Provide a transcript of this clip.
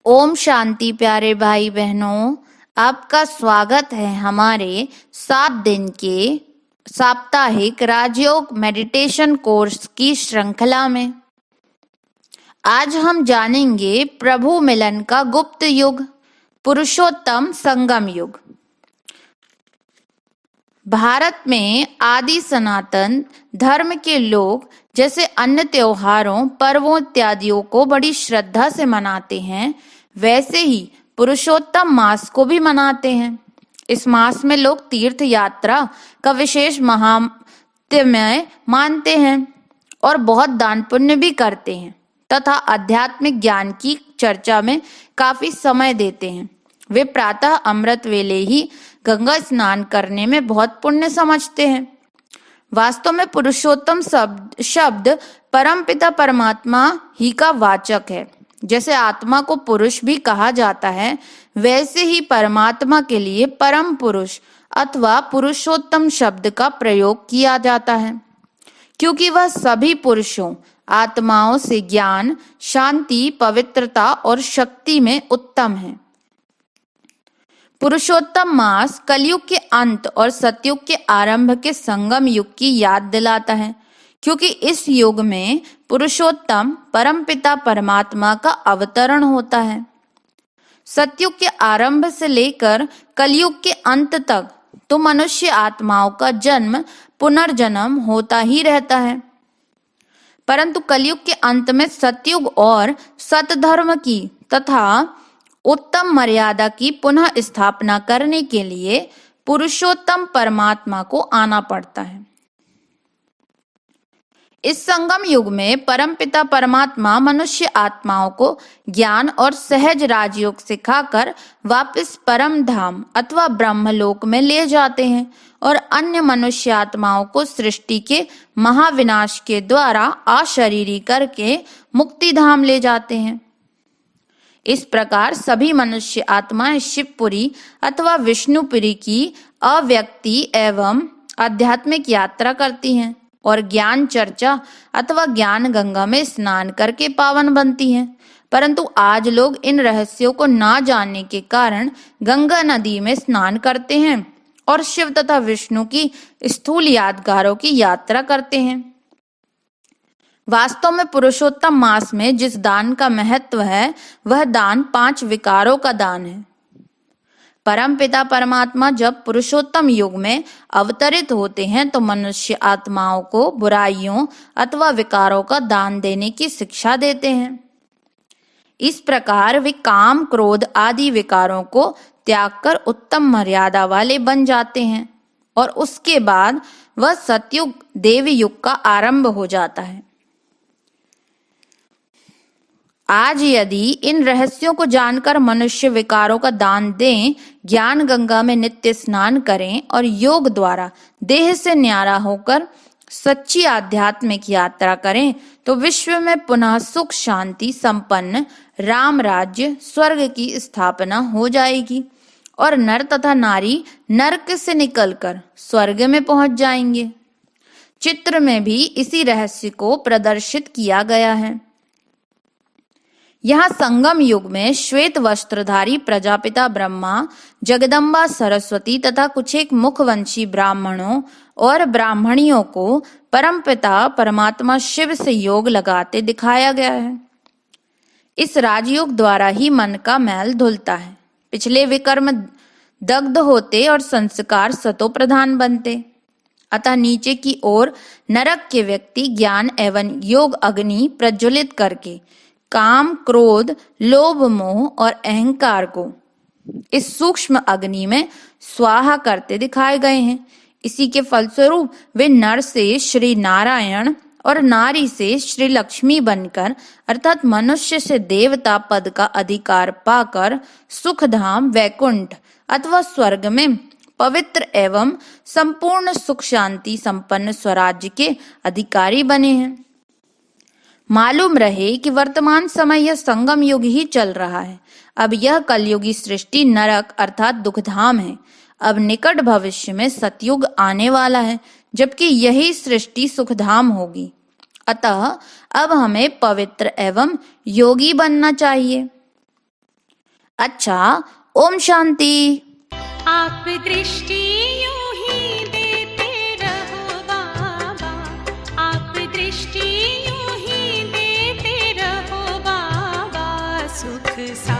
ओम शांति प्यारे भाई बहनों, आपका स्वागत है हमारे 7 दिन के साप्ताहिक राजयोग मेडिटेशन कोर्स की श्रृंखला में। आज हम जानेंगे प्रभु मिलन का गुप्त युग, पुरुषोत्तम संगम युग। भारत में आदि सनातन धर्म के लोग जैसे अन्य त्योहारों, पर्वों इत्यादियों को बड़ी श्रद्धा से मनाते हैं, वैसे ही पुरुषोत्तम मास को भी मनाते हैं। इस मास में लोग तीर्थ यात्रा का विशेष महात्म्य मानते हैं और बहुत दान पुण्य भी करते हैं तथा आध्यात्मिक ज्ञान की चर्चा में काफी समय देते हैं। वे प्रातः अमृत वेले ही गंगा स्नान करने में बहुत पुण्य समझते हैं। वास्तव में पुरुषोत्तम शब्द परमपिता परमात्मा ही का वाचक है। जैसे आत्मा को पुरुष भी कहा जाता है, वैसे ही परमात्मा के लिए परम पुरुष अथवा पुरुषोत्तम शब्द का प्रयोग किया जाता है, क्योंकि वह सभी पुरुषों आत्माओं से ज्ञान, शांति, पवित्रता और शक्ति में उत्तम है। पुरुषोत्तम मास कलयुग के अंत और सतयुग के आरंभ के संगम युग की याद दिलाता है, क्योंकि इस युग में पुरुषोत्तम परमपिता परमात्मा का अवतरण होता है। सतयुग के आरंभ से लेकर कलयुग के अंत तक तो मनुष्य आत्माओं का जन्म पुनर्जन्म होता ही रहता है, परंतु कलयुग के अंत में सतयुग और सतधर्म की तथा उत्तम मर्यादा की पुनः स्थापना करने के लिए पुरुषोत्तम परमात्मा को आना पड़ता है। इस संगम युग में परमपिता परमात्मा मनुष्य आत्माओं को ज्ञान और सहज राजयोग सिखाकर वापस परम धाम अथवा ब्रह्मलोक में ले जाते हैं और अन्य मनुष्य आत्माओं को सृष्टि के महाविनाश के द्वारा अशरीरी करके मुक्ति धाम ले जाते हैं। इस प्रकार सभी मनुष्य आत्माएं शिवपुरी अथवा विष्णुपुरी की अव्यक्ति एवं आध्यात्मिक यात्रा करती हैं और ज्ञान चर्चा अथवा ज्ञान गंगा में स्नान करके पावन बनती हैं। परंतु आज लोग इन रहस्यों को ना जानने के कारण गंगा नदी में स्नान करते हैं और शिव तथा विष्णु की स्थूल यादगारों की यात्रा करते हैं। वास्तव में पुरुषोत्तम मास में जिस दान का महत्व है, वह दान 5 विकारों का दान है। परमपिता परमात्मा जब पुरुषोत्तम युग में अवतरित होते हैं तो मनुष्य आत्माओं को बुराइयों अथवा विकारों का दान देने की शिक्षा देते हैं। इस प्रकार वे काम, क्रोध आदि विकारों को त्याग कर उत्तम मर्यादा वाले बन जाते हैं और उसके बाद वह सतयुग देवी युग का आरंभ हो जाता है। आज यदि इन रहस्यों को जानकर मनुष्य विकारों का दान दें, ज्ञान गंगा में नित्य स्नान करें और योग द्वारा देह से न्यारा होकर सच्ची आध्यात्मिक यात्रा करें, तो विश्व में पुनः सुख शांति संपन्न राम राज्य स्वर्ग की स्थापना हो जाएगी और नर तथा नारी नरक से निकलकर स्वर्ग में पहुंच जाएंगे। चित्र में भी इसी रहस्य को प्रदर्शित किया गया है। यहाँ संगम युग में श्वेत वस्त्रधारी प्रजापिता ब्रह्मा, जगदम्बा सरस्वती तथा कुछ एक मुखवंशी ब्राह्मणों और ब्राह्मणियों को परमपिता परमात्मा शिव से योग लगाते दिखाया गया है। इस राजयोग द्वारा ही मन का मैल धुलता है, पिछले विकर्म दग्ध होते और संस्कार सतो प्रधान बनते। अतः नीचे की ओर नरक के व्यक्ति ज्ञान एवं योग अग्नि प्रज्वलित करके काम, क्रोध, लोभ, मोह और अहंकार को इस सूक्ष्म अग्नि में स्वाहा करते दिखाए गए हैं। इसी के फलस्वरूप वे नर से श्री नारायण और नारी से श्री लक्ष्मी बनकर अर्थात मनुष्य से देवता पद का अधिकार पाकर सुखधाम वैकुंठ अथवा स्वर्ग में पवित्र एवं संपूर्ण सुख शांति संपन्न स्वराज्य के अधिकारी बने हैं। मालूम रहे कि वर्तमान समय यह संगम युग ही चल रहा है। अब यह कलयुगी सृष्टि नरक अर्थात दुखधाम है। अब निकट भविष्य में सतयुग आने वाला है, जबकि यही सृष्टि सुखधाम होगी। अतः अब हमें पवित्र एवं योगी बनना चाहिए। अच्छा, ओम शांति। आप दृष्टि यूं ही देते रहो बाबा, आप दृष्टि यूं ही देते रहो बाबा, सुख सा